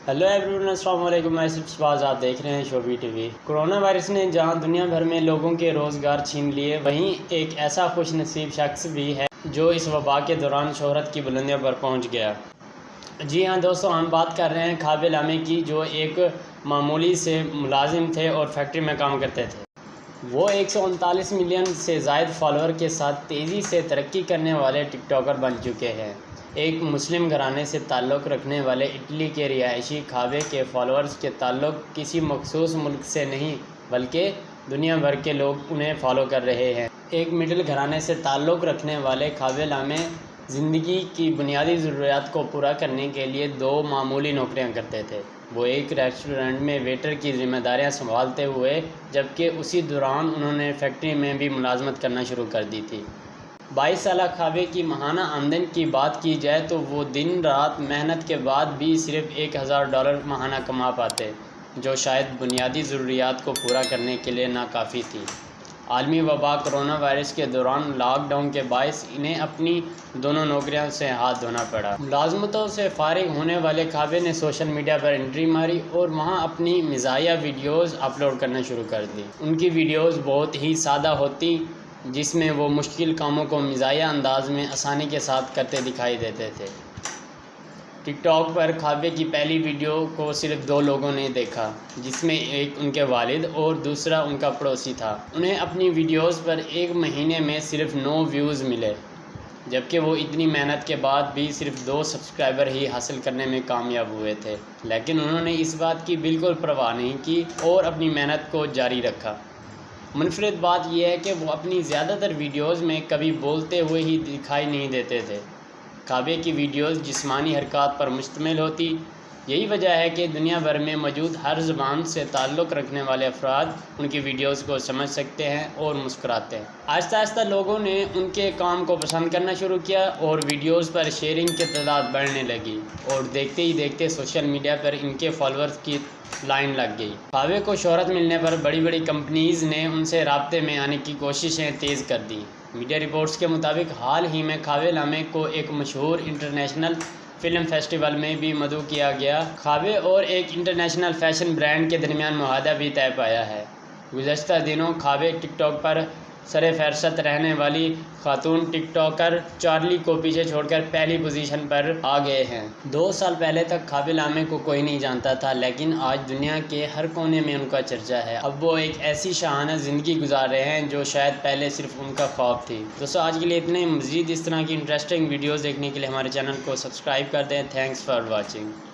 Hello everyone, السلام علیکم۔ میں شہباز، آپ دیکھ رہے ہیں شوبی ٹی وی۔ کرونا وائرس نے جہاں دنیا بھر میں لوگوں کے روزگار چھین لیے، وہیں ایک ایسا خوش نصیب شخص بھی ہے جو اس وبا کے دوران شہرت کی بلندیوں پر پہنچ گیا۔ جی ہاں دوستو، ہم بات کر رہے ہیں کھابے لامے کی، جو ایک معمولی سے ملازم تھے اور فیکٹری میں کام کرتے تھے۔ وہ 139 ملین سے زائد فالوور کے ساتھ تیزی سے ترقی کرنے والے ٹک ٹاکر بن چکے ہیں۔ ایک مسلم گھرانے سے تعلق رکھنے والے اٹلی کے رہائشی کھابے کے فالوورز کے تعلق کسی مخصوص ملک سے نہیں بلکہ دنیا بھر کے لوگ انہیں فالو کر رہے ہیں۔ ایک مڈل گھرانے سے تعلق رکھنے والے کھابے لامے زندگی کی بنیادی ضروریات کو پورا کرنے کے لیے 2 معمولی نوکریاں کرتے تھے۔ وہ ایک ریسٹورنٹ میں ویٹر کی ذمہ داریاں سنبھالتے ہوئے، جبکہ اسی دوران انہوں نے فیکٹری میں بھی ملازمت کرنا شروع کر دی تھی۔ 22 سالہ کھابے کی ماہانہ آمدن کی بات کی جائے تو وہ دن رات محنت کے بعد بھی صرف $1000 ماہانہ کما پاتے، جو شاید بنیادی ضروریات کو پورا کرنے کے لیے ناکافی تھی۔ عالمی وبا کرونا وائرس کے دوران لاک ڈاؤن کے باعث انہیں اپنی دونوں نوکریوں سے ہاتھ دھونا پڑا۔ ملازمتوں سے فارغ ہونے والے کھابے نے سوشل میڈیا پر انٹری ماری اور وہاں اپنی مزاحیہ ویڈیوز اپلوڈ کرنا شروع کر دی۔ ان کی ویڈیوز بہت ہی سادہ ہوتی، جس میں وہ مشکل کاموں کو مزاحیہ انداز میں آسانی کے ساتھ کرتے دکھائی دیتے تھے۔ ٹک ٹاک پر کھابے کی پہلی ویڈیو کو صرف 2 لوگوں نے دیکھا، جس میں ایک ان کے والد اور دوسرا ان کا پڑوسی تھا۔ انہیں اپنی ویڈیوز پر 1 مہینے میں صرف 9 ویوز ملے، جبکہ وہ اتنی محنت کے بعد بھی صرف 2 سبسکرائبر ہی حاصل کرنے میں کامیاب ہوئے تھے، لیکن انہوں نے اس بات کی بالکل پرواہ نہیں کی اور اپنی محنت کو جاری رکھا۔ منفرد بات یہ ہے کہ وہ اپنی زیادہ تر ویڈیوز میں کبھی بولتے ہوئے ہی دکھائی نہیں دیتے تھے۔ کھابے کی ویڈیوز جسمانی حرکات پر مشتمل ہوتی۔ یہی وجہ ہے کہ دنیا بھر میں موجود ہر زبان سے تعلق رکھنے والے افراد ان کی ویڈیوز کو سمجھ سکتے ہیں اور مسکراتے ہیں۔ آہستہ آہستہ لوگوں نے ان کے کام کو پسند کرنا شروع کیا اور ویڈیوز پر شیئرنگ کی تعداد بڑھنے لگی، اور دیکھتے ہی دیکھتے سوشل میڈیا پر ان کے فالوورز کی لائن لگ گئی۔ کھابے کو شہرت ملنے پر بڑی بڑی کمپنیز نے ان سے رابطے میں آنے کی کوششیں تیز کر دیں۔ میڈیا رپورٹس کے مطابق حال ہی میں کھابے لامے کو ایک مشہور انٹرنیشنل فلم فیسٹیول میں بھی مدعو کیا گیا۔ کھابے اور ایک انٹرنیشنل فیشن برانڈ کے درمیان معاہدہ بھی طے پایا ہے۔ گزشتہ دنوں کھابے ٹک ٹاک پر سرفہرست رہنے والی خاتون ٹک ٹاکر چارلی کو پیچھے چھوڑ کر پہلی پوزیشن پر آ گئے ہیں۔ 2 سال پہلے تک کھابے لامے کو کوئی نہیں جانتا تھا، لیکن آج دنیا کے ہر کونے میں ان کا چرچا ہے۔ اب وہ ایک ایسی شاہانہ زندگی گزار رہے ہیں جو شاید پہلے صرف ان کا خواب تھی۔ دوستو، آج کے لیے اتنے مزید اس طرح کی انٹرسٹنگ ویڈیوز دیکھنے کے لیے ہمارے چینل کو سبسکرائب کر دیں۔ Thanks for watching.